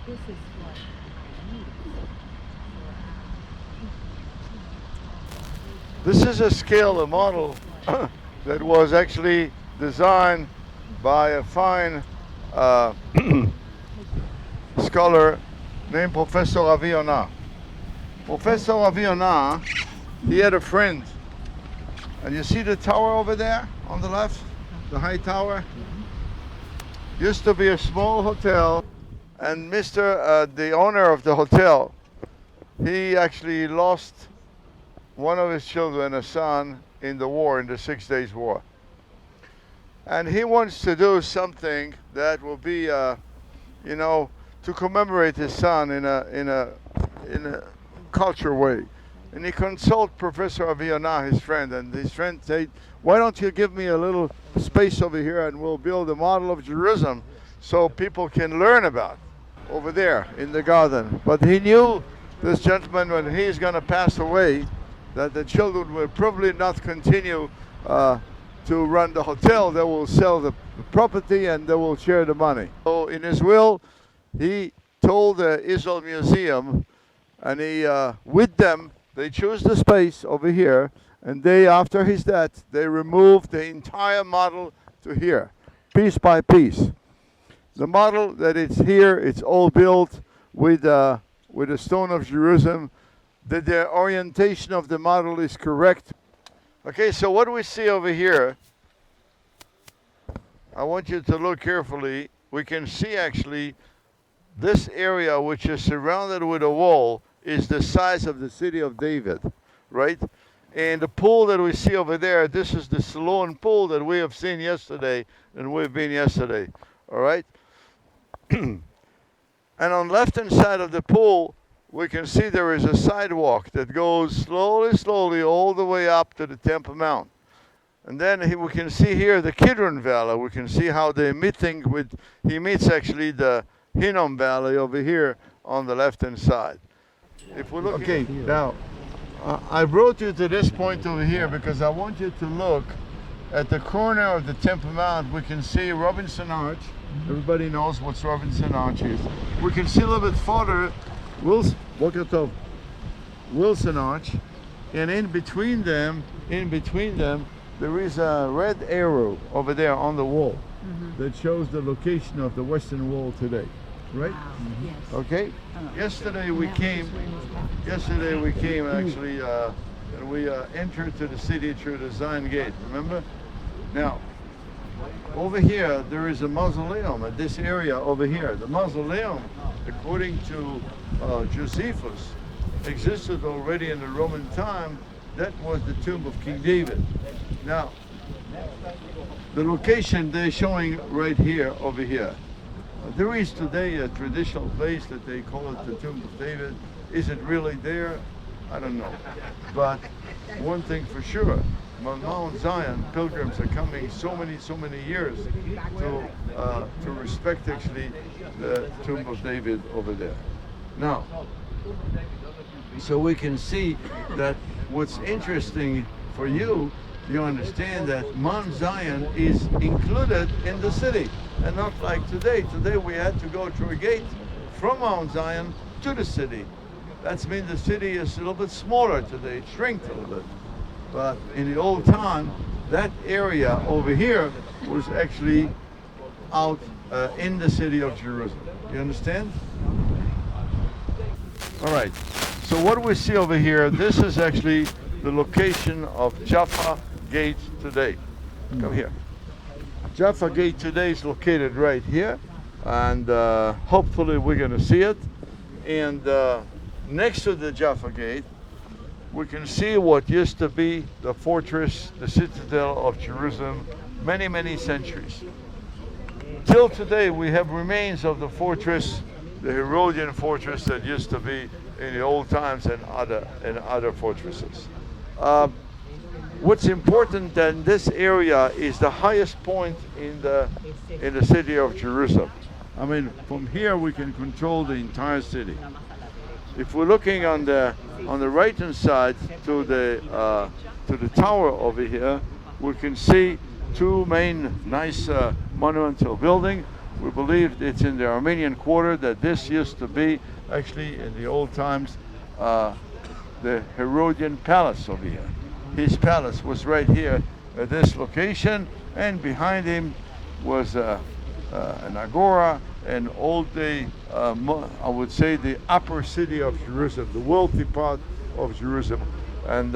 This is what I need This is a scale, a model that was actually designed by a fine uh, scholar named Professor Avi-Yonah. Professor Avi-Yonah, he had a friend. And you see the tower over there on the left? The high tower? Used to be a small hotel. And the owner of the hotel, he actually lost one of his children, a son, in the war, in the 6 Days War. And he wants to do something that will be, to commemorate his son in a cultural way. And he consulted Professor Avi-Yonah, his friend, and his friend said, "Why don't you give me a little space over here and we'll build a model of Jerusalem so people can learn about over there in the garden." But he knew, this gentleman, when he's going to pass away, that the children will probably not continue to run the hotel. They will sell the property and they will share the money. So in his will, he told the Israel Museum, and with them, they chose the space over here, and after his death, they removed the entire model to here, piece by piece. The model that it's here, it's all built with the stone of Jerusalem. The orientation of the model is correct. Okay, so what do we see over here? I want you to look carefully. We can see actually this area, which is surrounded with a wall, is the size of the city of David, right? And the pool that we see over there, this is the Siloam pool that we have seen yesterday, and we've been yesterday, all right? And on the left-hand side of the pool, we can see there is a sidewalk that goes slowly all the way up to the Temple Mount. And then we can see here the Kidron Valley. We can see how he meets actually the Hinnom Valley over here on the left-hand side. If we look, okay, now I brought you to this point over here because I want you to look at the corner of the Temple Mount. We can see Robinson Arch. Everybody knows what Robinson Arch is. We can see a little bit further Wilson Arch, and in between them, there is a red arrow over there on the wall that shows the location of the Western Wall today. Right? Wow. Yes. Okay. Yesterday we came actually, and we entered to the city through the Zion Gate. Remember? Now, over here there is a mausoleum at this area over here. The mausoleum, according to Josephus, existed already in the Roman time. That was the tomb of King David. Now, the location they're showing right here, over here. There is today a traditional place that they call it the Tomb of David. Is it really there? I don't know. But one thing for sure, on Mount Zion, pilgrims are coming so many years to respect actually the Tomb of David over there. Now, so we can see that what's interesting for you, you understand that Mount Zion is included in the city, and not like today. Today we had to go through a gate from Mount Zion to the city. That means the city is a little bit smaller today, it shrinked a little bit. But in the old time, that area over here was actually out in the city of Jerusalem. You understand? All right, so what we see over here, this is actually the location of Jaffa Gate today. Come here. Jaffa Gate today is located right here, and hopefully we're going to see it. And next to the Jaffa Gate, we can see what used to be the fortress, the citadel of Jerusalem, many centuries. Till today, we have remains of the fortress, the Herodian fortress that used to be in the old times, and other fortresses. What's important in this area is the highest point in the city of Jerusalem. I mean, from here we can control the entire city. If we're looking on the right hand side to the tower over here, we can see two main nice monumental buildings. We believe it's in the Armenian Quarter that this used to be actually in the old times the Herodian palace over here. His palace was right here at this location, and behind him was an agora, an old day, I would say the upper city of Jerusalem, the wealthy part of Jerusalem. And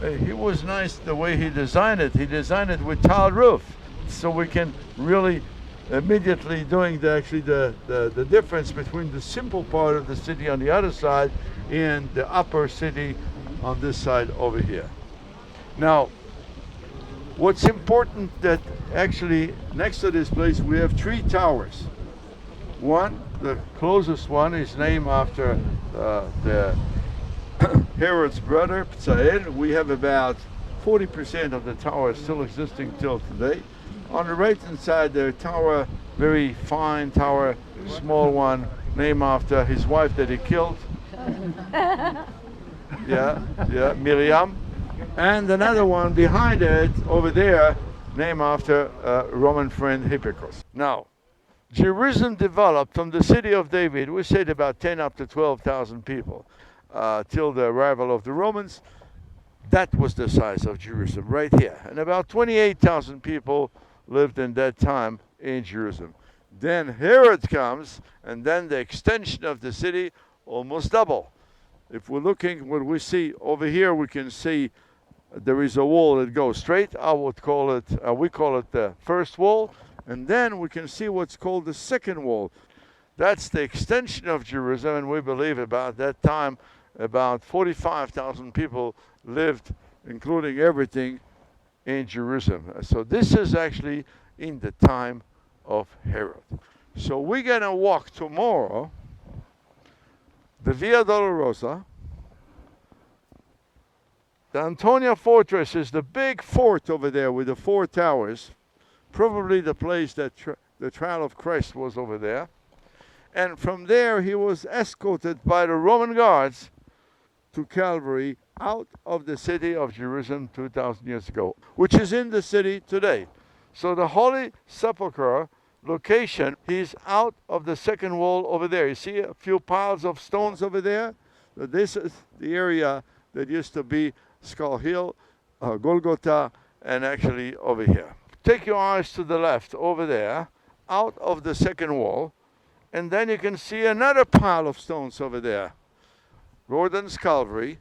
it was nice the way he designed it. He designed it with tiled roof, so we can really immediately doing the difference between the simple part of the city on the other side and the upper city on this side over here. Now, what's important that actually next to this place we have 3 towers. One, the closest one, is named after the Herod's brother, Ptzael. We have about 40% of the tower still existing till today. On the right hand side, the tower, very fine tower, small one, named after his wife that he killed. Yeah, Miriam. And another one behind it, over there, named after Roman friend Hippocrates. Now, Jerusalem developed from the city of David, we said about 10 up to 12,000 people, till the arrival of the Romans. That was the size of Jerusalem right here. And about 28,000 people lived in that time in Jerusalem. Then Herod comes, and then the extension of the city almost double. If we're looking, what we see over here, we can see there is a wall that goes straight. I would call it, we call it the first wall. And then we can see what's called the second wall. That's the extension of Jerusalem, and we believe about that time, about 45,000 people lived, including everything, in Jerusalem. So this is actually in the time of Herod. So we're going to walk tomorrow the Via Dolorosa. The Antonia Fortress is the big fort over there with the 4 towers. Probably the place that the trial of Christ was over there. And from there he was escorted by the Roman guards to Calvary out of the city of Jerusalem 2,000 years ago, which is in the city today. So the Holy Sepulchre location is out of the second wall over there. You see a few piles of stones over there? This is the area that used to be Skull Hill, Golgotha, and actually over here. Take your eyes to the left over there, out of the second wall, and then you can see another pile of stones over there. Gordon's Calvary.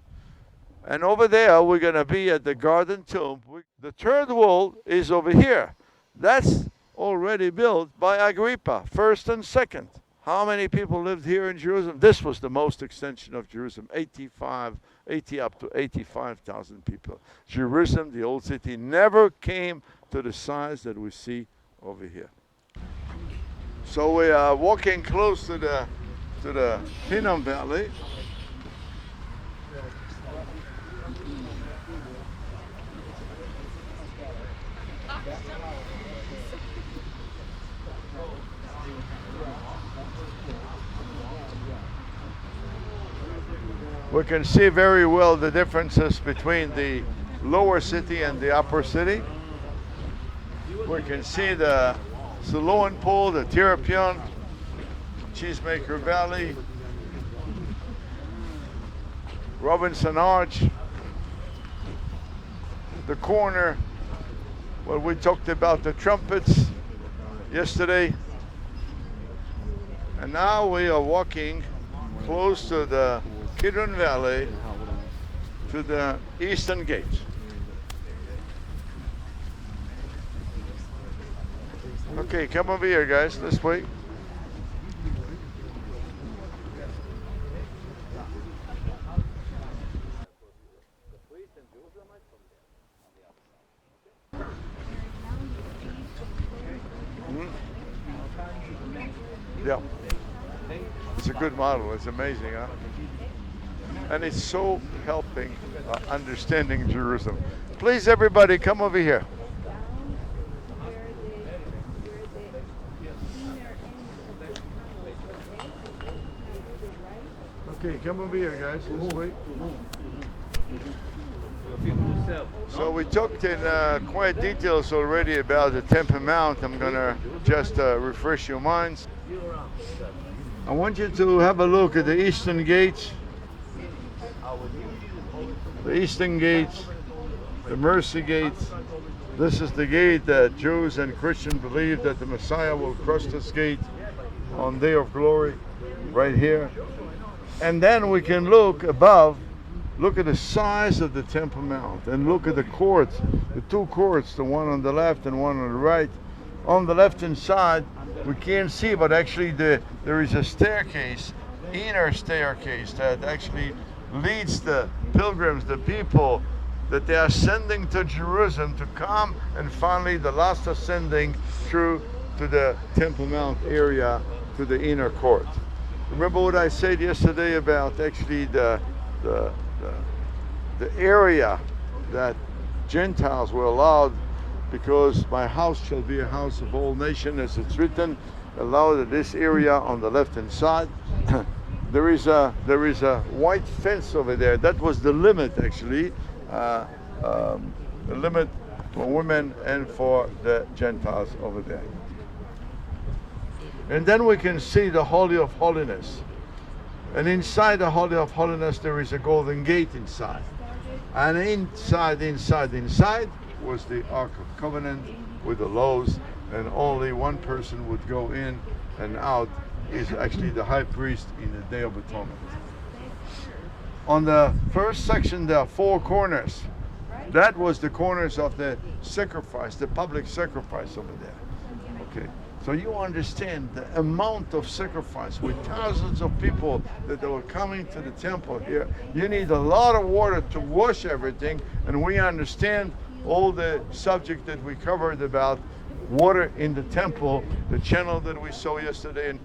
And over there, we're going to be at the Garden Tomb. The third wall is over here. That's already built by Agrippa, first and second. How many people lived here in Jerusalem? This was the most extension of Jerusalem, 80 up to 85,000 people. Jerusalem, the old city, never came to the size that we see over here. So we are walking close to the Hinnom Valley. We can see very well the differences between the lower city and the upper city. We can see the Siloam Pool, the Tirapion, Cheesemaker Valley, Robinson Arch, the corner where we talked about the trumpets yesterday. And now we are walking close to the Kidron Valley to the eastern gate. Okay, come over here, guys. This way. Yeah. It's a good model. It's amazing, huh? And it's so helping understanding Jerusalem. Please, everybody, come over here. Okay, come over here, guys. This way. So we talked in quite details already about the Temple Mount. I'm going to just refresh your minds. I want you to have a look at the eastern gates. The eastern gates, the mercy gates. This is the gate that Jews and Christians believe that the Messiah will cross this gate on Day of Glory, right here. And then we can look above, look at the size of the Temple Mount, and look at the courts, the two courts, the one on the left and one on the right. On the left-hand side, we can't see, but actually there is a staircase, inner staircase, that actually leads the pilgrims, the people, that they are ascending to Jerusalem to come, and finally the last ascending through to the Temple Mount area, to the inner court. Remember what I said yesterday about actually the area that Gentiles were allowed, because my house shall be a house of all nations, as it's written, allowed this area on the left hand side. There is a white fence over there. That was the limit, actually, the limit for women and for the Gentiles over there. And then we can see the Holy of Holiness. And inside the Holy of Holiness there is a golden gate inside. And inside was the Ark of Covenant with the laws, and only one person would go in and out, is actually the high priest in the Day of Atonement. On the first section there are four corners. That was the corners of the sacrifice, the public sacrifice over there. Okay. So you understand the amount of sacrifice with thousands of people that they were coming to the temple here. You need a lot of water to wash everything, and we understand all the subject that we covered about water in the temple, the channel that we saw yesterday. And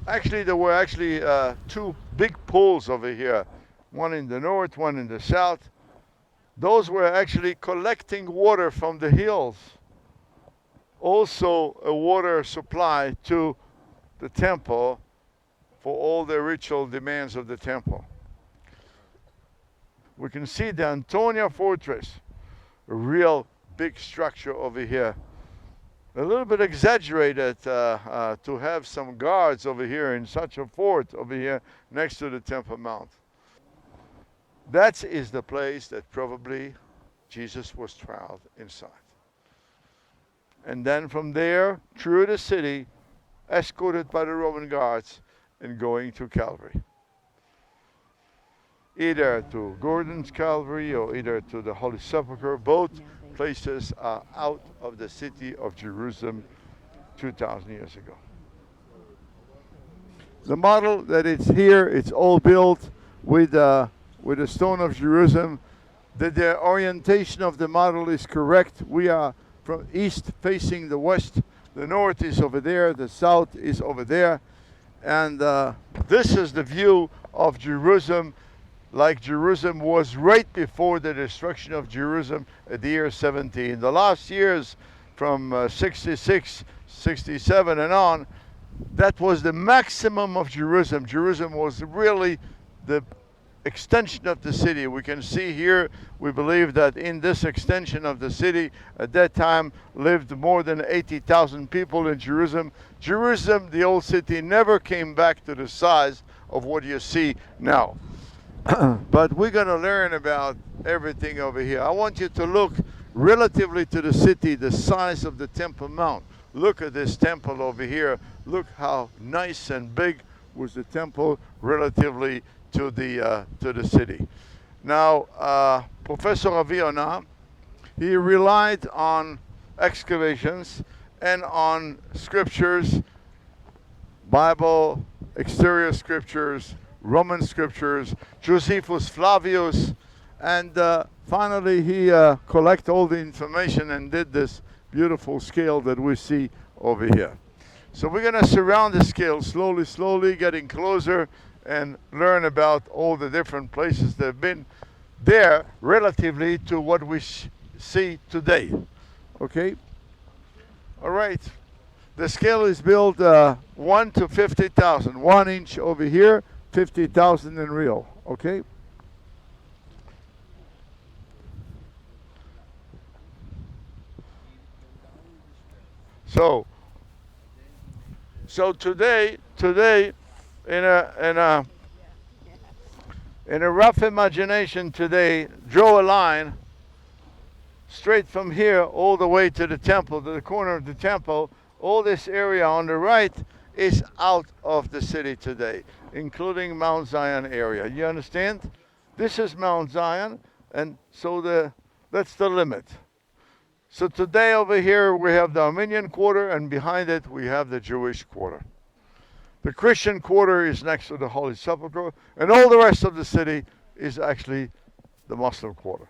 actually, there were two big pools over here, one in the north, one in the south. Those were actually collecting water from the hills. Also a water supply to the temple for all the ritual demands of the temple. We can see the Antonia Fortress, a real big structure over here. A little bit exaggerated to have some guards over here in such a fort over here next to the Temple Mount. That is the place that probably Jesus was trialed inside. And then from there, through the city, escorted by the Roman guards, and going to Calvary. Either to Gordon's Calvary or either to the Holy Sepulchre. Both places are out of the city of Jerusalem 2,000 years ago. The model that it's here, it's all built with the stone of Jerusalem. That the orientation of the model is correct. We are from east facing the west. The north is over there, the south is over there. And this is the view of Jerusalem, like Jerusalem was right before the destruction of Jerusalem at the year 70. In the last years, from 66, 67 and on, that was the maximum of Jerusalem. Jerusalem was really the extension of the city. We can see here, we believe that in this extension of the city at that time lived more than 80,000 people in Jerusalem. Jerusalem, the old city, never came back to the size of what you see now. But we're going to learn about everything over here. I want you to look relatively to the city, the size of the Temple Mount. Look at this temple over here. Look how nice and big was the temple relatively to the city. Now, Professor Avi-Yonah, he relied on excavations and on scriptures, Bible, exterior scriptures, Roman scriptures, Josephus Flavius, and finally he collected all the information and did this beautiful scale that we see over here. So we're going to surround the scale slowly, getting closer, and learn about all the different places that have been there relatively to what we see today. Okay? All right. The scale is built 1 to 50,000. 1 inch over here, 50,000 in real. Okay? So today, in a rough imagination today, draw a line straight from here all the way to the temple, to the corner of the temple. All this area on the right is out of the city today, including Mount Zion area. You understand? This is Mount Zion, and so that's the limit. So today over here we have the Armenian quarter, and behind it we have the Jewish quarter. The Christian quarter is next to the Holy Sepulchre, and all the rest of the city is actually the Muslim quarter.